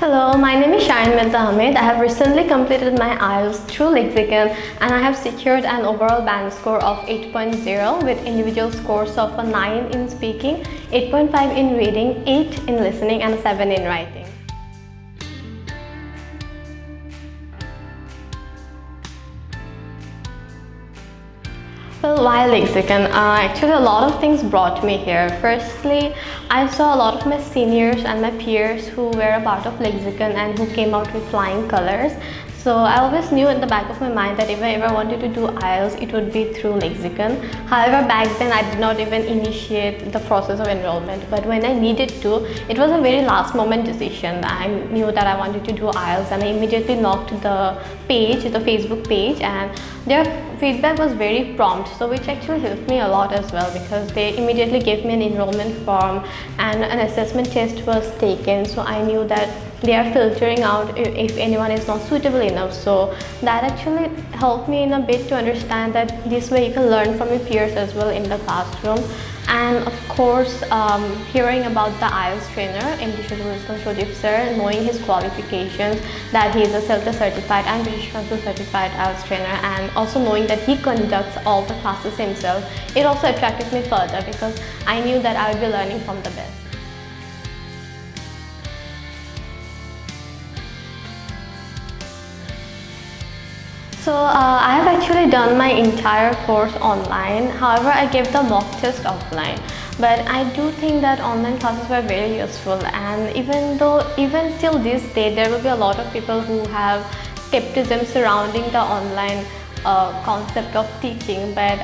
Hello, my name is Shahrin Binte Hamid. I have recently completed my IELTS through Lexicon and I have secured an overall band score of 8.0 with individual scores of a 9 in speaking, 8.5 in reading, 8 in listening and 7 in writing. Well, why Lexicon? Actually, a lot of things brought me here. Firstly, I saw a lot of my seniors and my peers who were a part of Lexicon and who came out with flying colors. So I always knew in the back of my mind that if I ever wanted to do IELTS, it would be through Lexicon. However, back then I did not even initiate the process of enrollment. But when I needed to, it was a very last moment decision. I knew that I wanted to do IELTS and I immediately knocked the page, the Facebook page, and their feedback was very prompt, so which actually helped me a lot as well because they immediately gave me an enrollment form and an assessment test was taken, so I knew that they are filtering out if anyone is not suitable enough. So that actually helped me in a bit to understand that this way you can learn from your peers as well in the classroom. And of course, hearing about the IELTS trainer, MD sir, knowing his qualifications, that he is a CELTA certified and British Council certified IELTS trainer, and also knowing that he conducts all the classes himself, it also attracted me further because I knew that I would be learning from the best. So I have actually done my entire course online. However, I gave the mock test offline. But I do think that online classes were very useful, and even till this day there will be a lot of people who have skepticism surrounding the online concept of teaching, but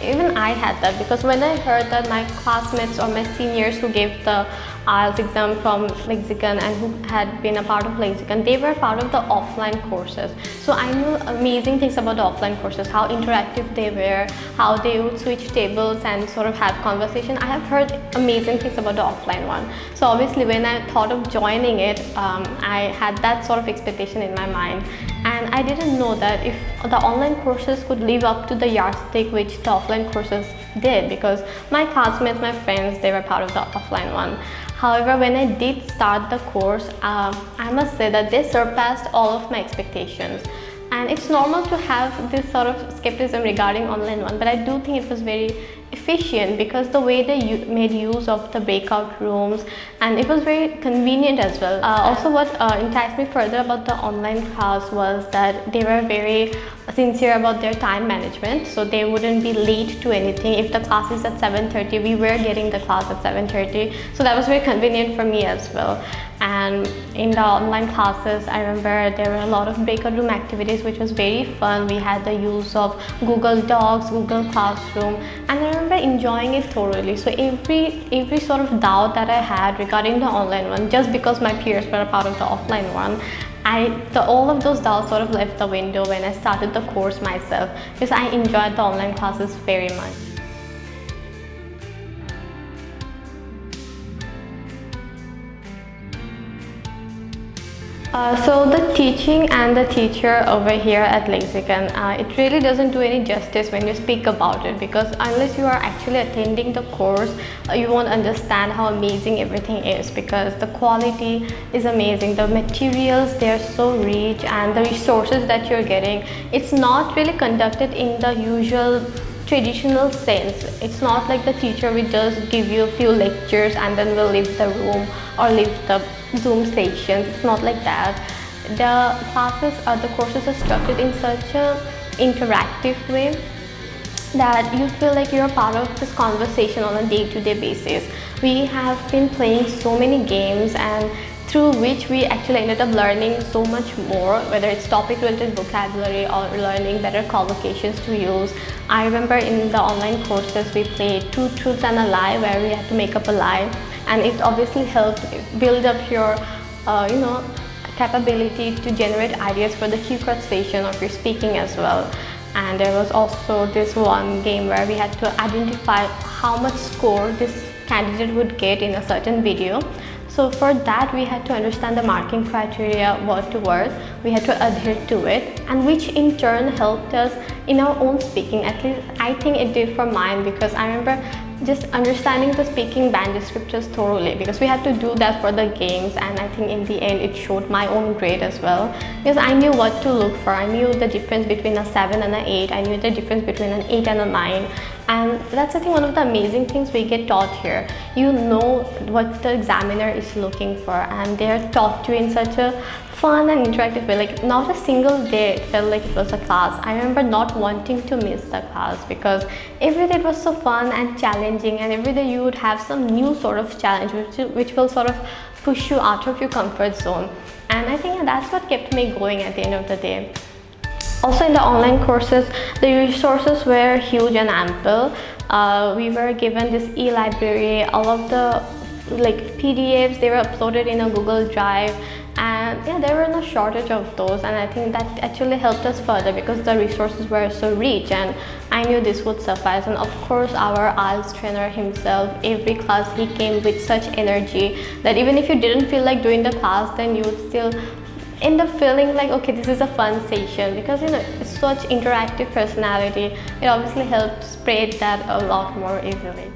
even I had that because when I heard that my classmates or my seniors who gave the IELTS exam from Lexicon and who had been a part of Lexicon, they were part of the offline courses. So I knew amazing things about the offline courses, how interactive they were, how they would switch tables and sort of have conversation. I have heard amazing things about the offline one. So obviously when I thought of joining it, I had that sort of expectation in my mind. And I didn't know that if the online courses could live up to the yardstick which the offline courses did, because my classmates, my friends, they were part of the offline one. However, when I did start the course, I must say that they surpassed all of my expectations. And it's normal to have this sort of skepticism regarding online one, but I do think it was very efficient because the way they made use of the breakout rooms, and it was very convenient as well. Also, what enticed me further about the online class was that they were very sincere about their time management, so they wouldn't be late to anything. If the class is at 7:30, we were getting the class at 7:30, so that was very convenient for me as well. And in the online classes, I remember there were a lot of breakout room activities which was very fun. We had the use of Google Docs, Google Classroom, and I remember enjoying it thoroughly. So every sort of doubt that I had regarding the online one, just because my peers were a part of the offline one, all of those doubts sort of left the window when I started the course myself, because I enjoyed the online classes very much. So the teaching and the teacher over here at Lexicon, it really doesn't do any justice when you speak about it, because unless you are actually attending the course, you won't understand how amazing everything is, because the quality is amazing, the materials, they're so rich, and the resources that you're getting, it's not really conducted in the usual traditional sense. It's not like the teacher will just give you a few lectures and then will leave the room or leave the Zoom stations. It's not like that. The classes, the courses are structured in such an interactive way that you feel like you're a part of this conversation on a day-to-day basis. We have been playing so many games, and through which we actually ended up learning so much more, whether it's topic-related vocabulary or learning better collocations to use. I remember in the online courses we played Two Truths and a Lie, where we had to make up a lie, and it obviously helped build up your capability to generate ideas for the conversation of your speaking as well. And there was also this one game where we had to identify how much score this candidate would get in a certain video. So for that, we had to understand the marking criteria word to word. We had to adhere to it, and which in turn helped us in our own speaking. At least I think it did for mine, because I remember just understanding the speaking band descriptors thoroughly, because we had to do that for the games, and I think in the end it showed my own grade as well, because I knew what to look for. I knew the difference between a 7 and an 8. I knew the difference between an 8 and a 9. And that's I think one of the amazing things we get taught here. You know what the examiner is looking for, and they're taught to in such a fun and interactive way. Like, not a single day it felt like it was a class. I remember not wanting to miss the class, because every day it was so fun and challenging, and every day you would have some new sort of challenge which will sort of push you out of your comfort zone. And I think that's what kept me going at the end of the day. Also, in the online courses, the resources were huge and ample. We were given this e-library, all of the PDFs, they were uploaded in a Google Drive, and yeah, there were no shortage of those. And I think that actually helped us further, because the resources were so rich, and I knew this would suffice. And of course, our IELTS trainer himself, every class he came with such energy that even if you didn't feel like doing the class, then you would still end up feeling like, okay, this is a fun session, because it's such interactive personality. It obviously helped spread that a lot more easily.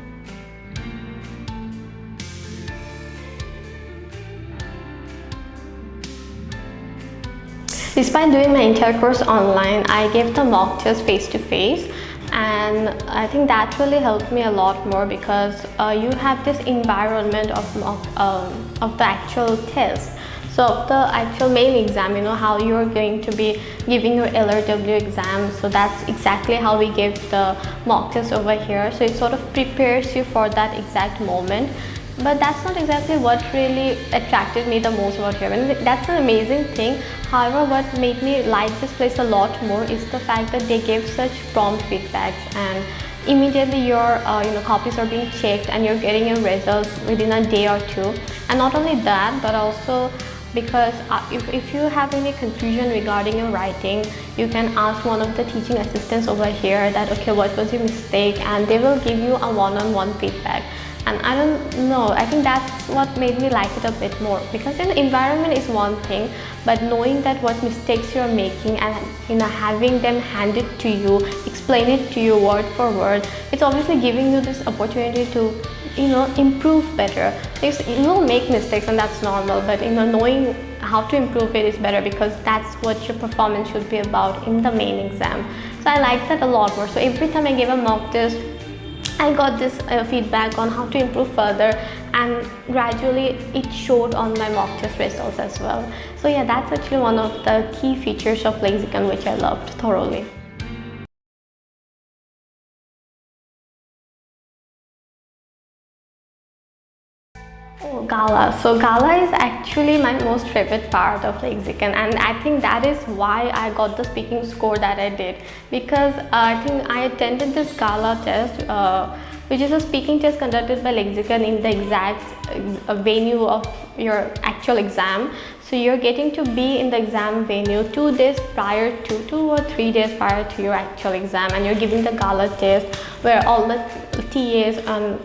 Despite doing my entire course online, I gave the mock test face to face, and I think that really helped me a lot more, because you have this environment of the actual test. So the actual main exam, how you're going to be giving your LRW exam. So that's exactly how we gave the mock test over here. So it sort of prepares you for that exact moment. But that's not exactly what really attracted me the most about here. And that's an amazing thing. However, what made me like this place a lot more is the fact that they gave such prompt feedbacks, and immediately your copies are being checked, and you're getting your results within a day or two. And not only that, but also because if you have any confusion regarding your writing, you can ask one of the teaching assistants over here that, okay, what was your mistake, and they will give you a one-on-one feedback. And I don't know, I think that's what made me like it a bit more, because the environment is one thing, but knowing that what mistakes you're making and having them handed to you, explain it to you word for word, it's obviously giving you this opportunity to improve better. Because you will make mistakes, and that's normal, but knowing how to improve it is better, because that's what your performance should be about in the main exam. So I like that a lot more. So every time I gave a mock test, I got this feedback on how to improve further, and gradually it showed on my mock test results as well. So yeah, that's actually one of the key features of Lexicon which I loved thoroughly. Oh, Gala. So Gala is actually my most favorite part of Lexicon, and I think that is why I got the speaking score that I did, because I think I attended this Gala test, which is a speaking test conducted by Lexicon in the exact venue of your actual exam. So you're getting to be in the exam venue 2 days prior to, 2 or 3 days prior to your actual exam, and you're giving the Gala test, where all the TAs and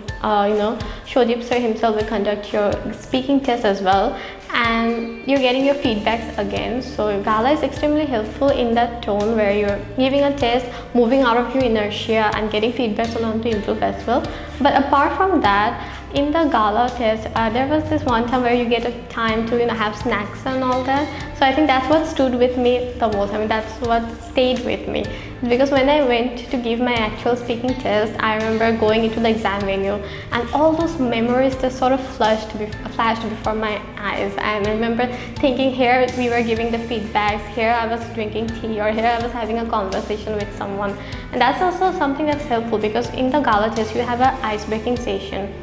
Shojib sir himself will conduct your speaking test as well, and you're getting your feedbacks again. So Gala is extremely helpful in that tone where you're giving a test, moving out of your inertia, and getting feedbacks on how to improve as well. But apart from that, in the Gala test, there was this one time where you get a time to have snacks and all that. So I think that's what stood with me the most. I mean, that's what stayed with me, because when I went to give my actual speaking test, I remember going into the exam venue, and all those memories just sort of flashed before my eyes. And I remember thinking, here we were giving the feedbacks, here I was drinking tea, or here I was having a conversation with someone. And that's also something that's helpful, because in the Gala test you have an ice-breaking session,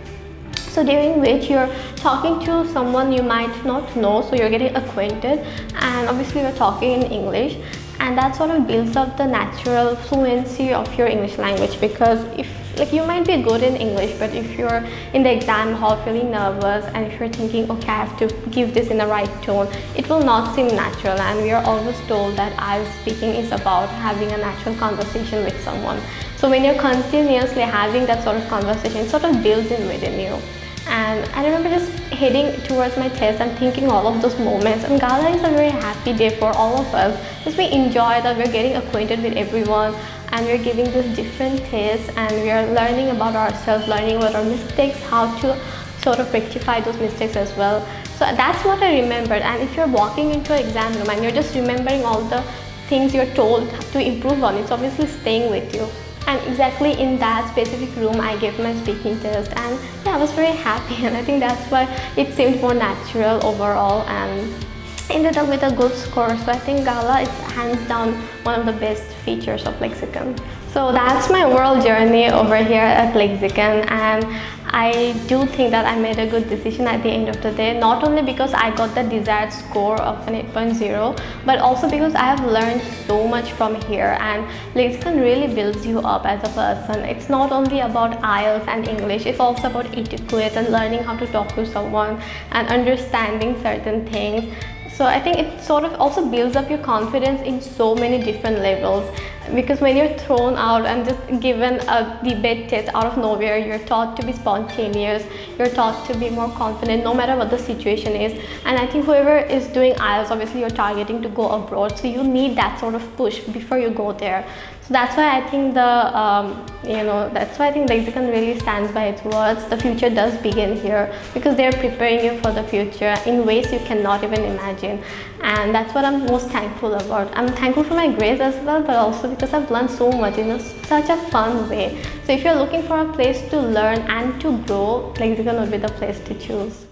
so during which you're talking to someone you might not know, so you're getting acquainted, and obviously you're talking in English, and that sort of builds up the natural fluency of your English language. Because if you might be good in English, but if you're in the exam hall feeling nervous, and if you're thinking, okay, I have to give this in the right tone, it will not seem natural. And we are always told that IELTS speaking is about having a natural conversation with someone. So when you're continuously having that sort of conversation, it sort of builds in within you. And I remember just heading towards my test and thinking all of those moments. And Gala is a very happy day for all of us. Just we enjoy that we're getting acquainted with everyone, and we're giving these different tests, and we are learning about ourselves, learning about our mistakes, how to sort of rectify those mistakes as well. So that's what I remembered. And if you're walking into an exam room and you're just remembering all the things you're told to improve on, it's obviously staying with you. And exactly in that specific room I gave my speaking test, and yeah, I was very happy, and I think that's why it seemed more natural overall and ended up with a good score. So I think Gala is hands down one of the best features of Lexicon. So that's my overall journey over here at Lexicon, and I do think that I made a good decision at the end of the day, not only because I got the desired score of an 8.0, but also because I have learned so much from here, and Lexicon really builds you up as a person. It's not only about IELTS and English, it's also about etiquette and learning how to talk to someone and understanding certain things. So I think it sort of also builds up your confidence in so many different levels, because when you're thrown out and just given a debate test out of nowhere, you're taught to be spontaneous, you're taught to be more confident no matter what the situation is. And I think whoever is doing IELTS, obviously you're targeting to go abroad, so you need that sort of push before you go there. So that's why I think that's why I think Lexicon really stands by its words. The future does begin here, because they're preparing you for the future in ways you cannot even imagine. And that's what I'm most thankful about. I'm thankful for my grades as well, but also because I've learned so much in such a fun way. So if you're looking for a place to learn and to grow, Lexicon would be the place to choose.